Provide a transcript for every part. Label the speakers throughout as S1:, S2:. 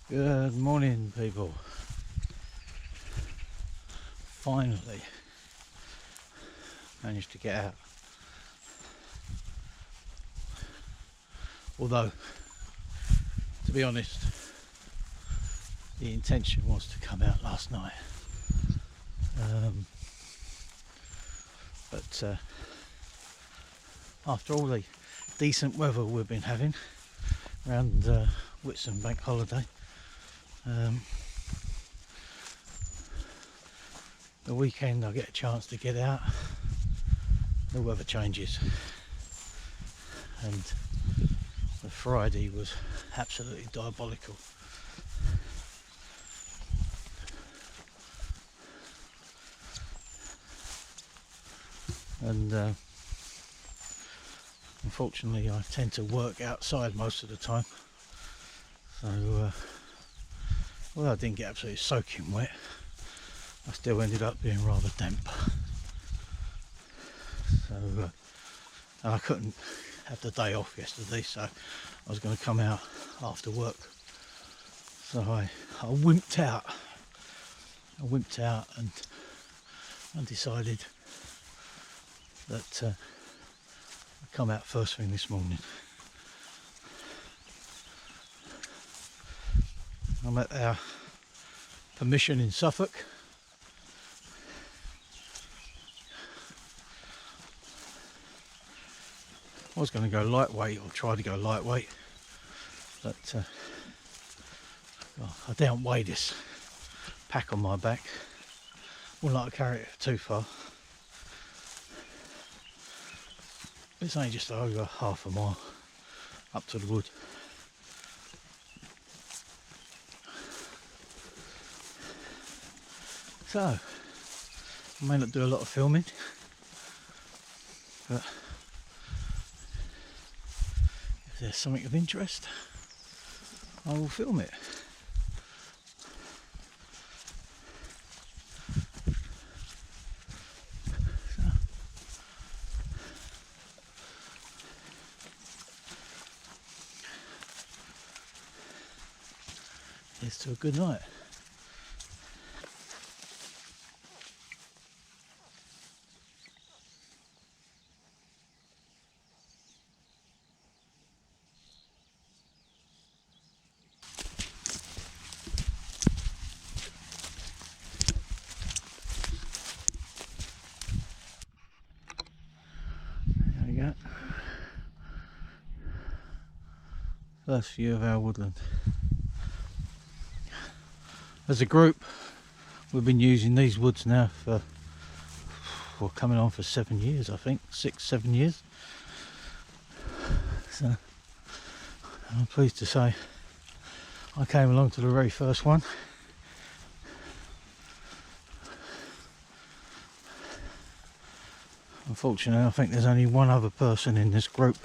S1: Good morning, people. Finally managed to get out. Although, to be honest, the intention was to come out last night. But after all the decent weather we've been having around Whitsun Bank Holiday, the weekend I get a chance to get out, the weather changes, and the Friday was absolutely diabolical. And unfortunately I tend to work outside most of the time, so although I didn't get absolutely soaking wet, I still ended up being rather damp. So and I couldn't have the day off yesterday, so I was going to come out after work, so I wimped out and I decided that I'd come out first thing this morning. I'm at our permission in Suffolk. I was going to go lightweight, or try to go lightweight, but I don't weigh this pack on my back. Wouldn't like to carry it too far. It's only just over half a mile up to the wood. So, I may not do a lot of filming, but if there's something of interest, I will film it. Here's to a good night. There we go. First view of our woodland. As a group, we've been using these woods now for coming on for 7 years, I think, 6-7 years. So I'm pleased to say I came along to the very first one. Unfortunately, I think there's only one other person in this group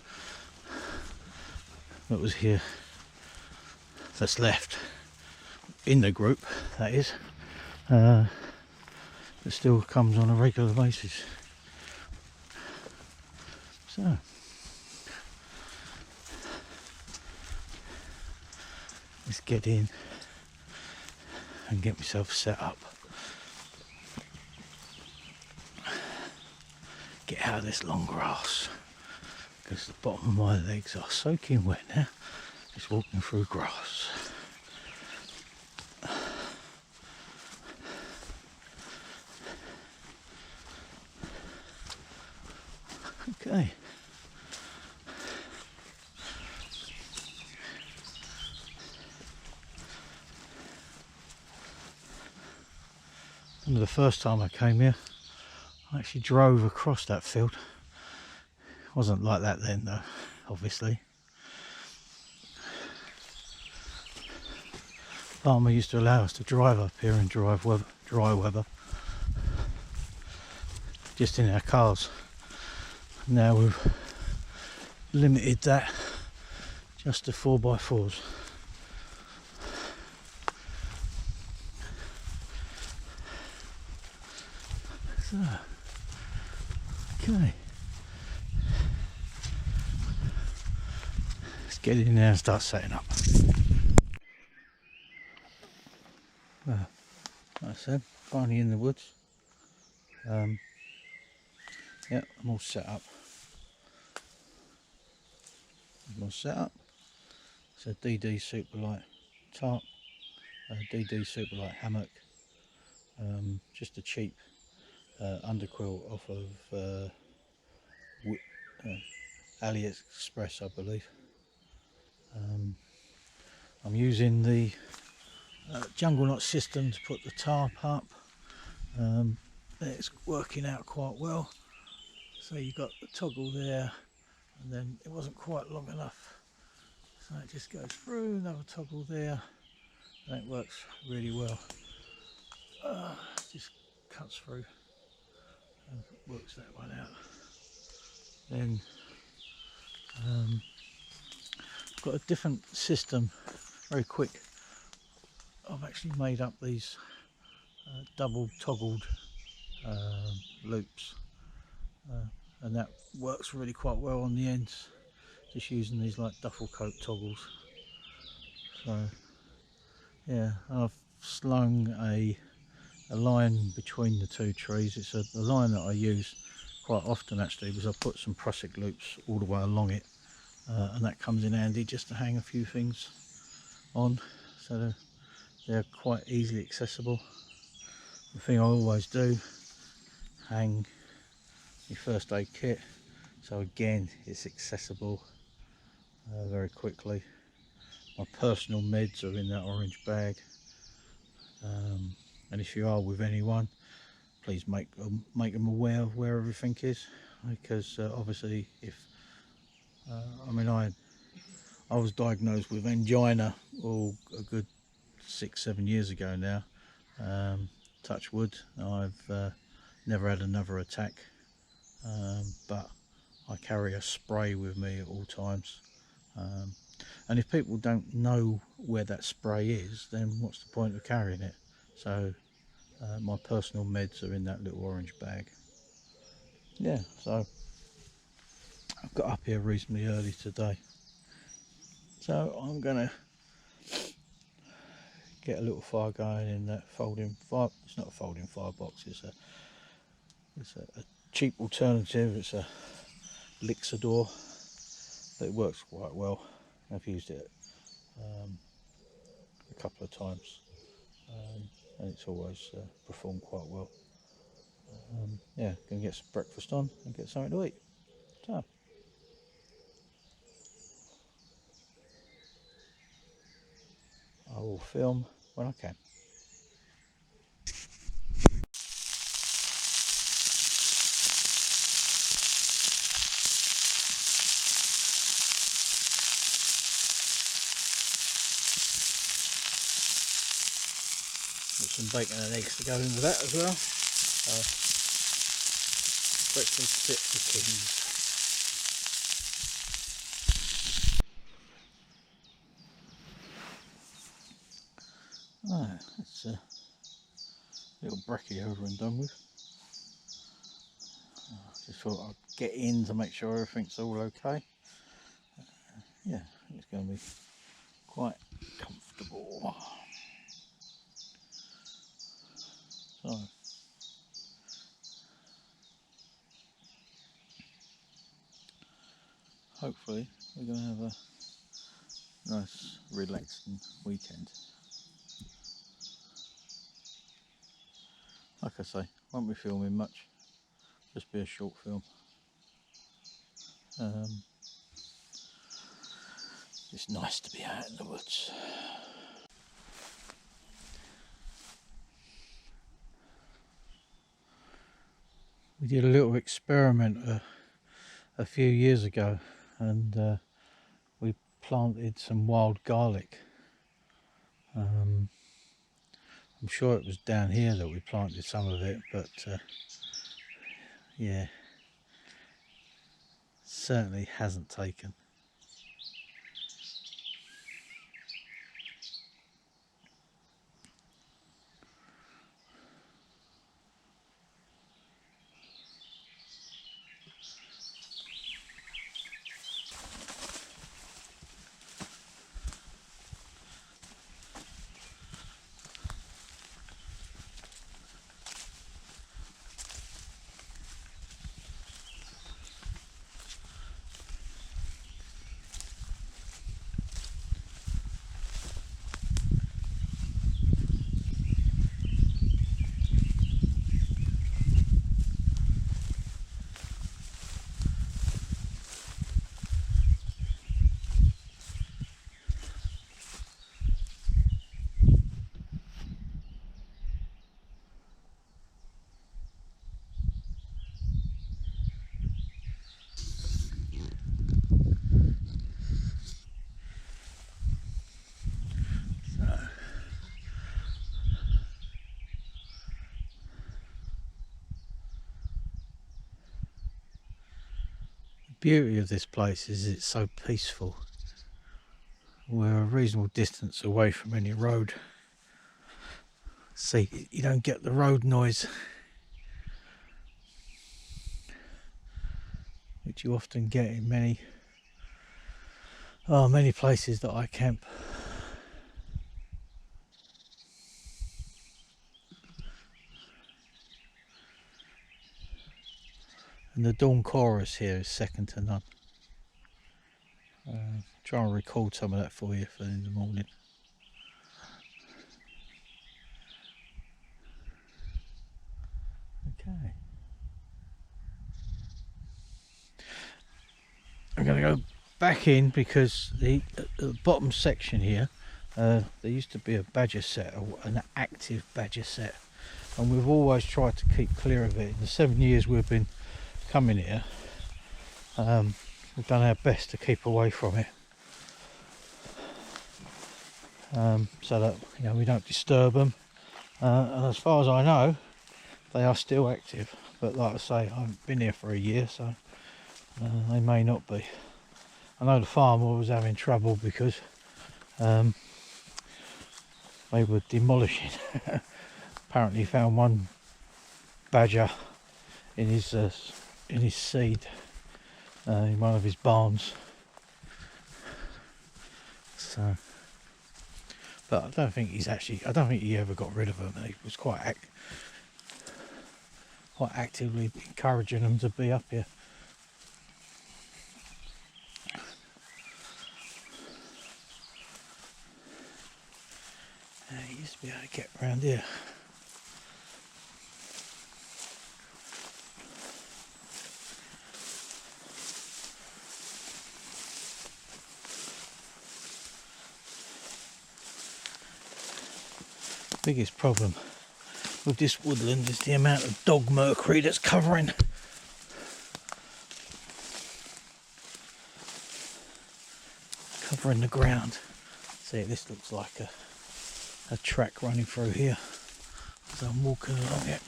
S1: that was here, that's left in the group, that is, that still comes on a regular basis. So let's get in and get myself set up. Get out of this long grass, because the bottom of my legs are soaking wet now, just walking through grass. Okay. I remember the first time I came here, I actually drove across that field. It wasn't like that then though, obviously. Farmer used to allow us to drive up here in dry weather, just in our cars. Now we've limited that just to 4x4s. So, okay, let's get in there and start setting up. said, finally in the woods. Yeah, I'm all set up. I'm all set up. It's a DD Superlight tarp, a DD Superlight hammock, just a cheap underquilt off of AliExpress, I believe. I'm using the Jungle Knot system to put the tarp up. It's working out quite well. So you've got the toggle there, and then it wasn't quite long enough, so it just goes through, another toggle there, and it works really well. Just cuts through and works that one out. Then got a different system, very quick. I've actually made up these double toggled loops, and that works really quite well on the ends, just using these like duffel coat toggles. So yeah, I've slung a line between the two trees. It's a line that I use quite often actually, because I put some Prusik loops all the way along it, and that comes in handy just to hang a few things on, so they're quite easily accessible. The thing I always do, hang your first aid kit, so again it's accessible very quickly. My personal meds are in that orange bag, and if you are with anyone, please make them aware of where everything is, because obviously if I was diagnosed with angina a good 6-7 years ago now. Touch wood, I've never had another attack, but I carry a spray with me at all times, and if people don't know where that spray is, then what's the point of carrying it? So my personal meds are in that little orange bag. Yeah, so I've got up here reasonably early today, so I'm gonna get a little fire going in that folding fire. It's not a folding firebox, it's a cheap alternative. It's a Lixador, but it works quite well. I've used it a couple of times, and it's always performed quite well. Yeah, gonna get some breakfast on and get something to eat. So I will film when I can. Got some bacon and eggs to go in with that as well. Breakfast fit for kings. Right, that's a little brekkie over and done with. Just thought I'd get in to make sure everything's all okay. Yeah, it's going to be quite comfortable. So hopefully we're going to have a nice relaxing weekend. Like I say, won't be filming much, just be a short film. It's nice to be out in the woods. We did a little experiment a few years ago, and we planted some wild garlic. I'm sure it was down here that we planted some of it, but yeah, certainly hasn't taken. beauty of this place is it's so peaceful. We're a reasonable distance away from any road. See, you don't get the road noise, which you often get in many places that I camp. And the dawn chorus here is second to none. Try and record some of that for you for in the morning. Okay. I'm going to go back in because the bottom section here, there used to be a badger set, an active badger set, and we've always tried to keep clear of it. In the 7 years we've been coming here, we've done our best to keep away from it, so that we don't disturb them. And as far as I know, they are still active. But like I say, I haven't been here for a year, so they may not be. I know the farmer was having trouble because they were demolishing. Apparently, found one badger in his seed in one of his barns. So, but I don't think he ever got rid of them. He was quite actively encouraging them to be up here. He used to be able to get around here. Biggest problem with this woodland is the amount of dog mercury that's covering the ground. See, this looks like a track running through here as I'm walking along it.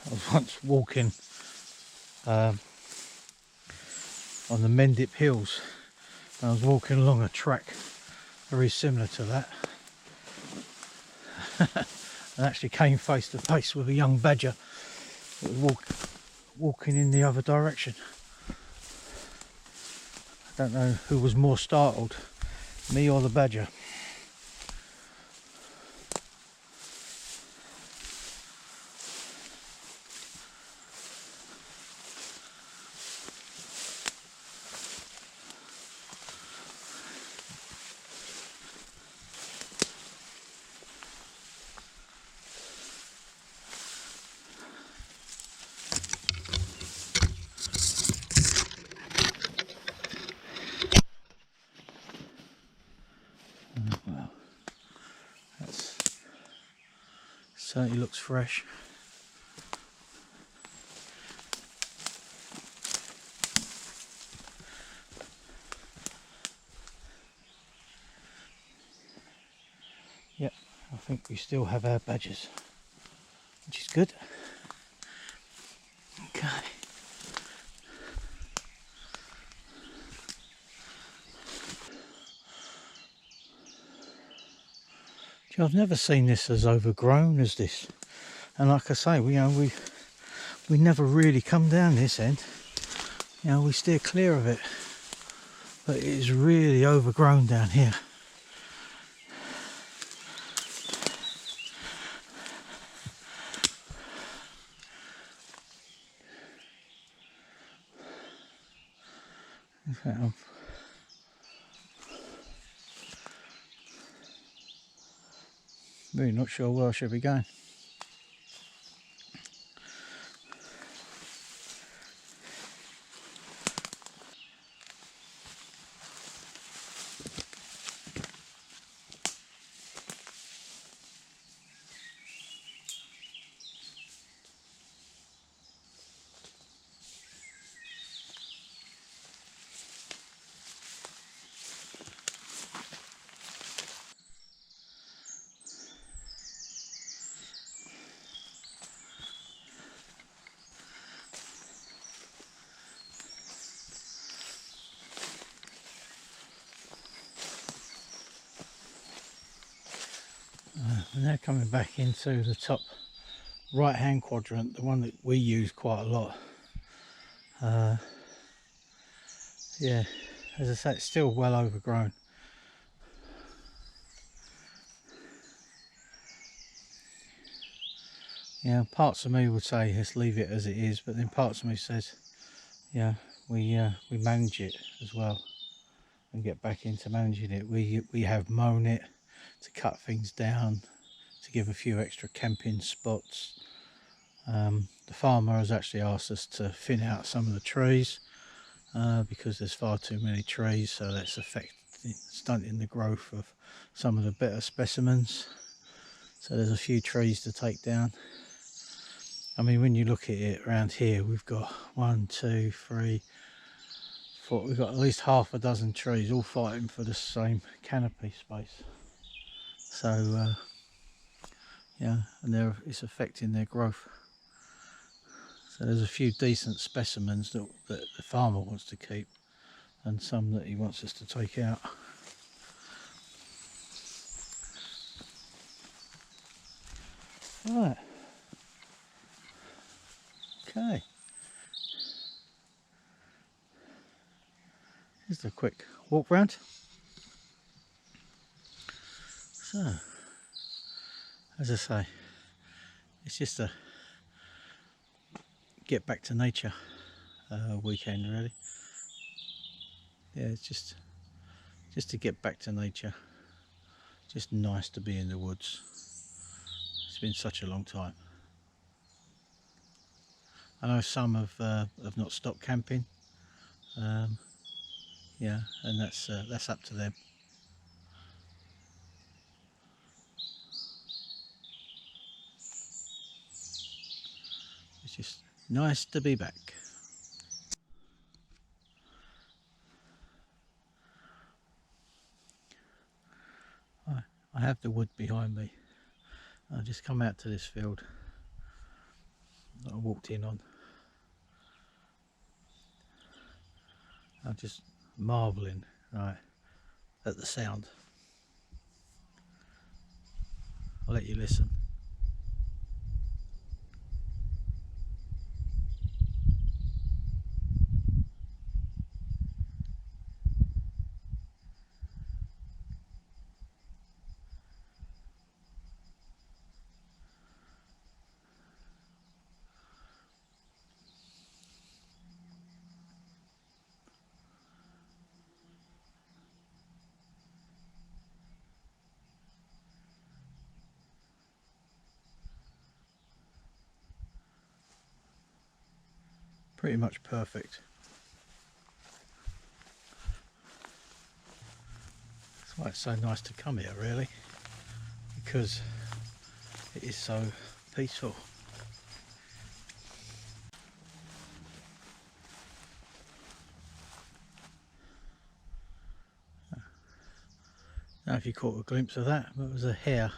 S1: I was once walking on the Mendip Hills, and I was walking along a track very similar to that, and actually came face to face with a young badger that was walking in the other direction. I don't know who was more startled, me or the badger. Well, that certainly looks fresh. Yep, I think we still have our badgers, which is good. Okay. I've never seen this as overgrown as this, and like I say, we never really come down this end. We steer clear of it, but it is really overgrown down here. In fact, I'm really not sure where I should be going. And now coming back into the top right hand quadrant, the one that we use quite a lot. Yeah, as I say, it's still well overgrown. Yeah, parts of me would say let's leave it as it is, but then parts of me says, yeah, we manage it as well and get back into managing it. We have mown it to cut things down, to give a few extra camping spots. The farmer has actually asked us to thin out some of the trees because there's far too many trees, so that's stunting the growth of some of the better specimens. So there's a few trees to take down. I mean, when you look at it around here, we've got 1, 2, 3, 4, we've got at least half a dozen trees all fighting for the same canopy space. So yeah, and it's affecting their growth. So there's a few decent specimens that the farmer wants to keep, and some that he wants us to take out. Right. Okay. Just a quick walk round. So, as I say, it's just a get back to nature weekend, really. Yeah, it's just to get back to nature. Just nice to be in the woods. It's been such a long time. I know some have not stopped camping. Yeah, and that's up to them. It's just nice to be back. I have the wood behind me. I just come out to this field that I walked in on. I'm just marvelling, right, at the sound. I'll let you listen. Pretty much perfect. That's why it's so nice to come here, really, because it is so peaceful. Now, if you caught a glimpse of that, it was a hare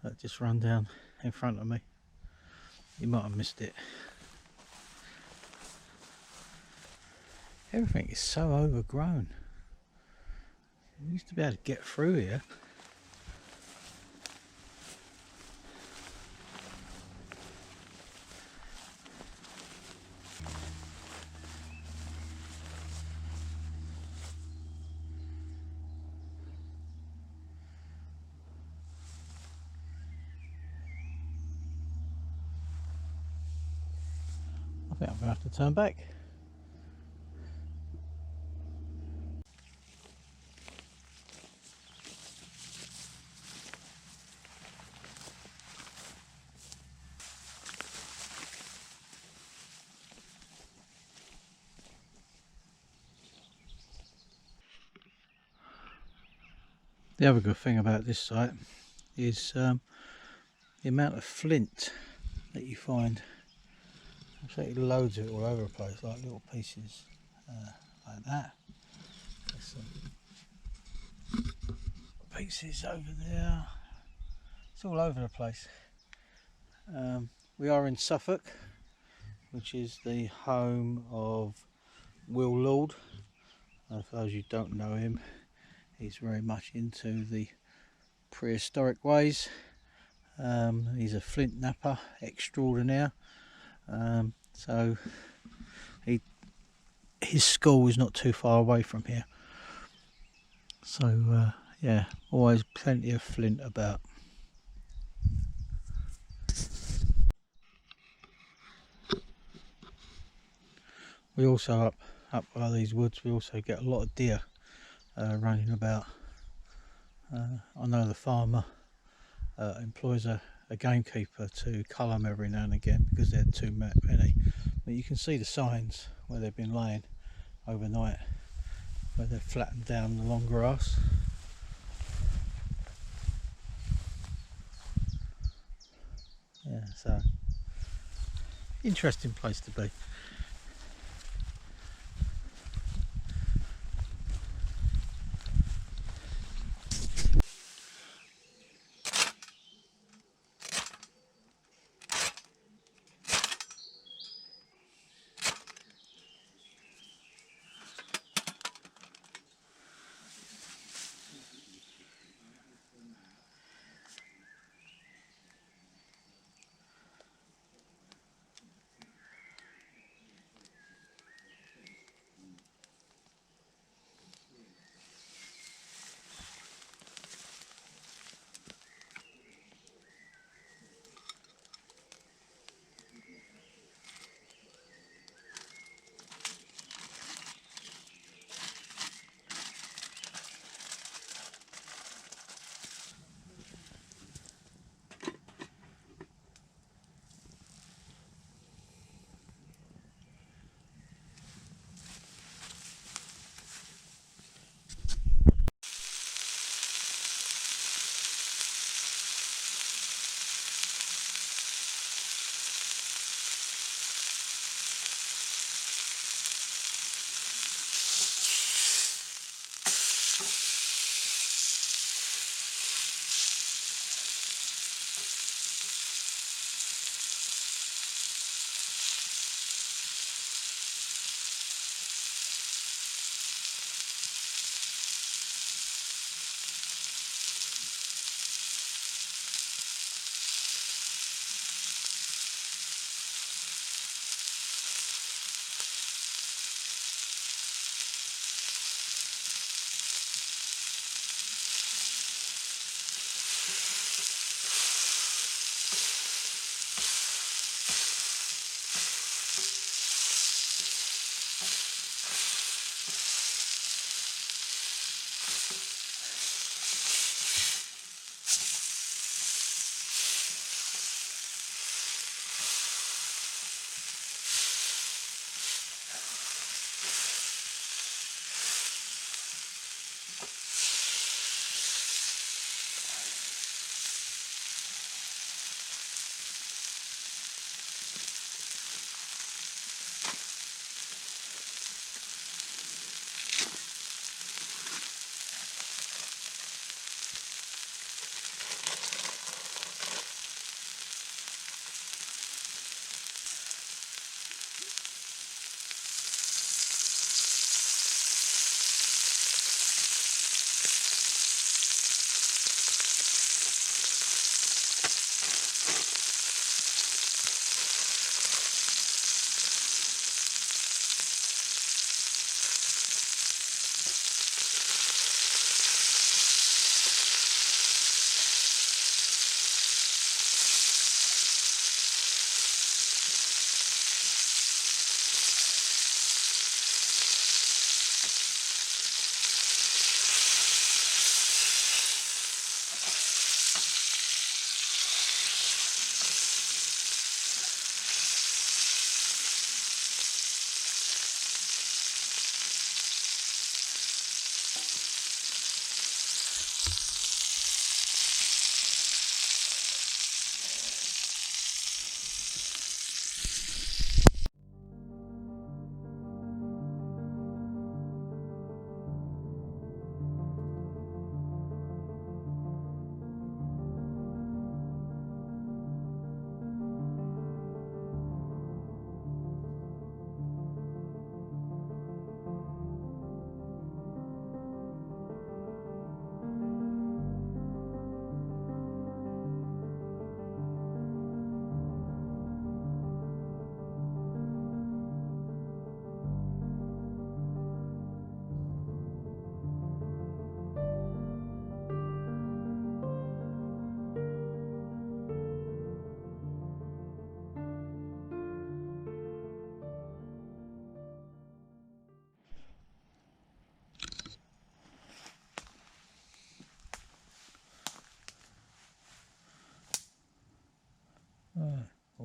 S1: that just ran down in front of me. You might have missed it. Everything is so overgrown. You used to be able to get through here. I think I'm going to have to turn back. The other good thing about this site is the amount of flint that you find. Absolutely loads of it all over the place, like little pieces like that. There's some pieces over there. It's all over the place. We are in Suffolk, which is the home of Will Lord. For those who don't know him, he's very much into the prehistoric ways, He's a flint napper extraordinaire. So his school is not too far away from here. So yeah, always plenty of flint about. We also up by these woods, we also get a lot of deer running about. I know the farmer employs a gamekeeper to cull them every now and again because they're too many. But you can see the signs where they've been laying overnight, where they've flattened down the long grass. Yeah, so interesting place to be.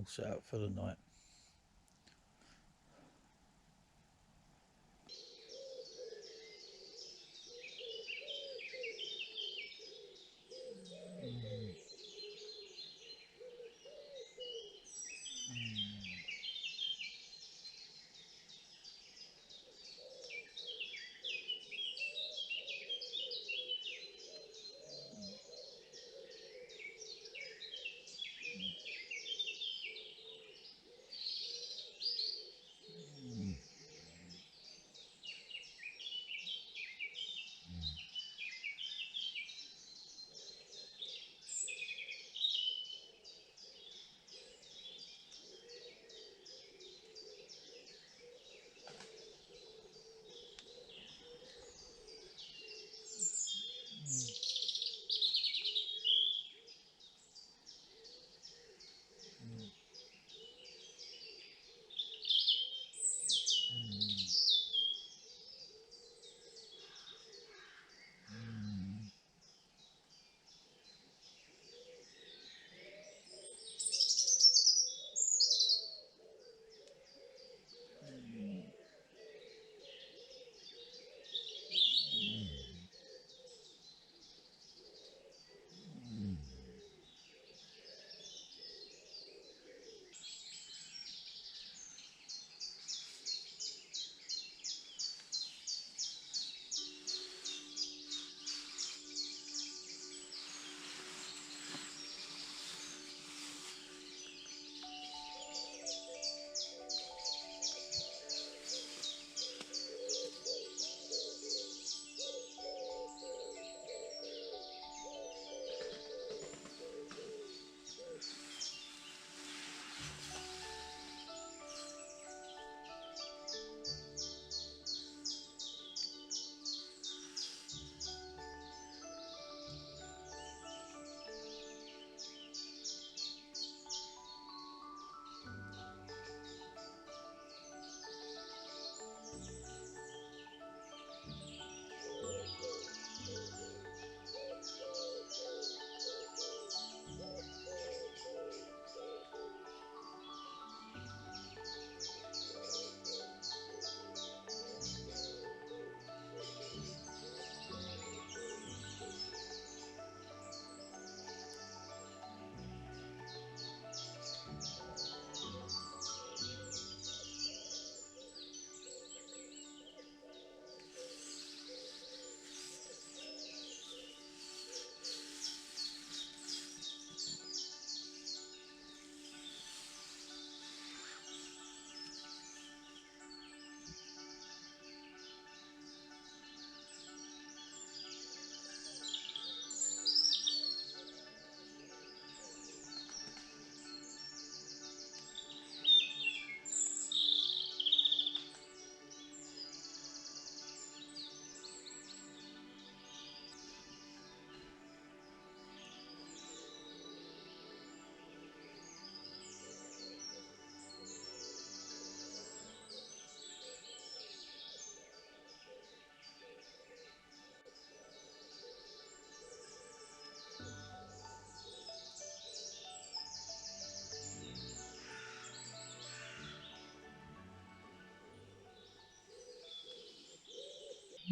S1: all set out for the night.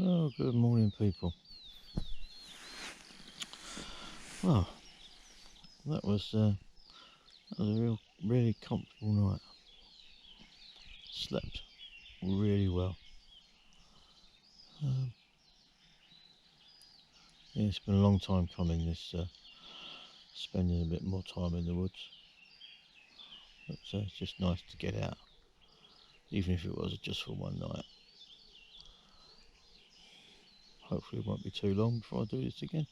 S1: Oh, good morning, people. Well, that was a really comfortable night. Slept really well. Um, yeah, it's been a long time coming. Spending a bit more time in the woods. But it's just nice to get out, even if it was just for one night. Hopefully, it won't be too long before I do this again.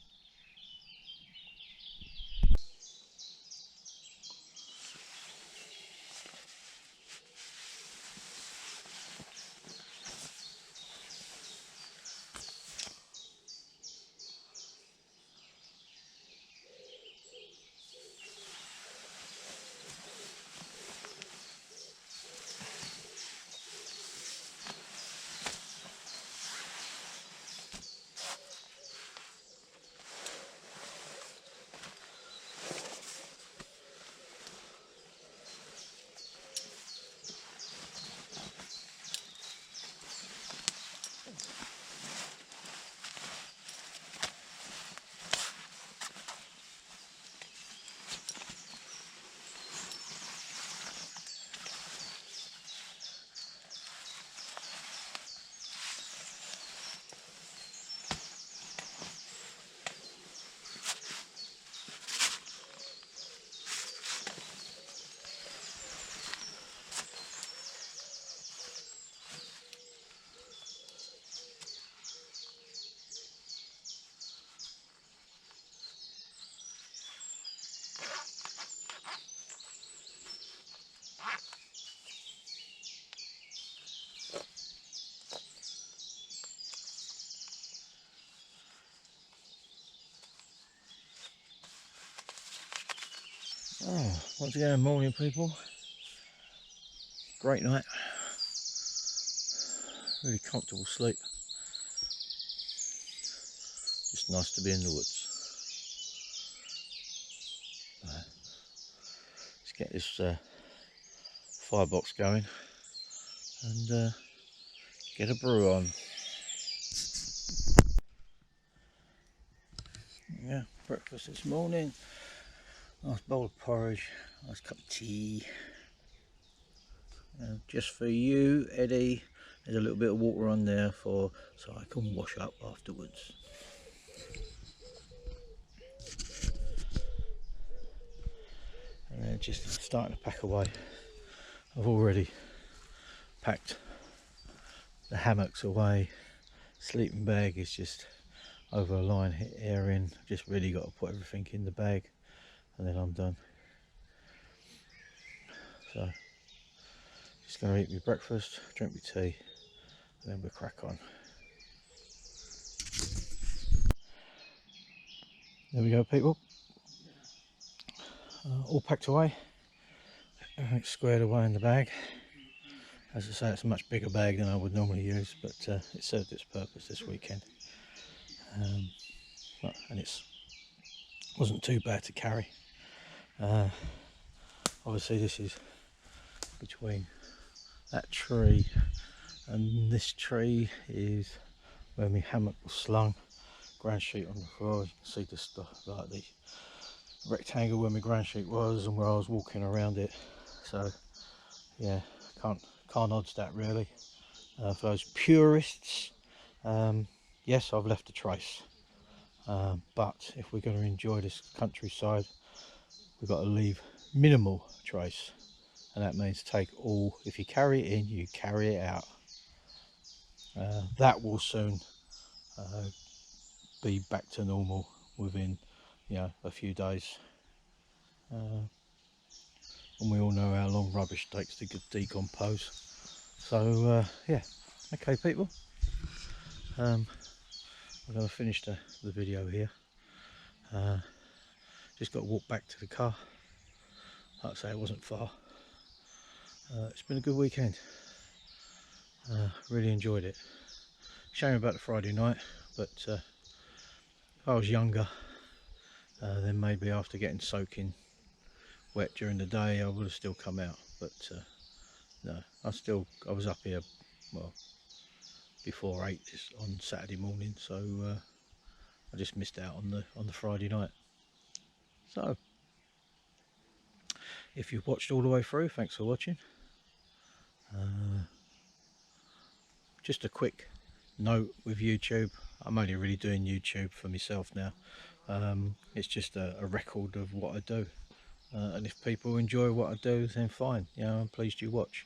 S1: Oh, once again, morning people. Great night. Really comfortable sleep. Just nice to be in the woods. Let's get this firebox going and get a brew on. Yeah, breakfast this morning. Nice bowl of porridge, nice cup of tea. Just for you, Eddie, there's a little bit of water on there so I can wash up afterwards. And then just starting to pack away. I've already packed the hammocks away. Sleeping bag is just over a line here in. Just really got to put everything in the bag and then I'm done. So just going to eat my breakfast, drink my tea, and then we'll crack on. There we go people, all packed away, everything squared away in the bag. As I say, it's a much bigger bag than I would normally use, but it served its purpose this weekend. And it wasn't too bad to carry. Obviously this is between that tree and this tree is where my hammock was slung. Ground sheet on the floor, you can see the stuff like the rectangle where my ground sheet was and where I was walking around it. So yeah, can't odds that really. For those purists, yes, I've left a trace, but if we're going to enjoy this countryside, we've got to leave minimal trace, and that means take all. If you carry it in, you carry it out. That will soon be back to normal within, a few days. And we all know how long rubbish takes to decompose. So yeah, okay people, I'm going to finish the video here. Just got to walk back to the car. Like I say, it wasn't far. It's been a good weekend. Really enjoyed it. Shame about the Friday night, but if I was younger, then maybe after getting soaking wet during the day, I would have still come out. But no, I was up here, well, before 8 on Saturday morning, so I just missed out on the Friday night. So if you've watched all the way through, thanks for watching. Just a quick note with YouTube, I'm only really doing YouTube for myself now. It's just a record of what I do, and if people enjoy what I do, then fine, I'm pleased you watch.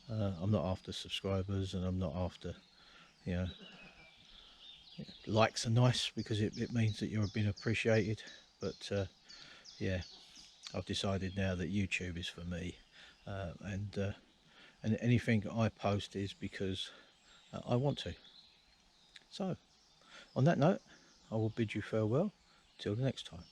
S1: I'm not after subscribers, and I'm not after, likes are nice because it means that you're being appreciated, but yeah, I've decided now that YouTube is for me, and anything I post is because I want to. So on that note, I will bid you farewell till the next time.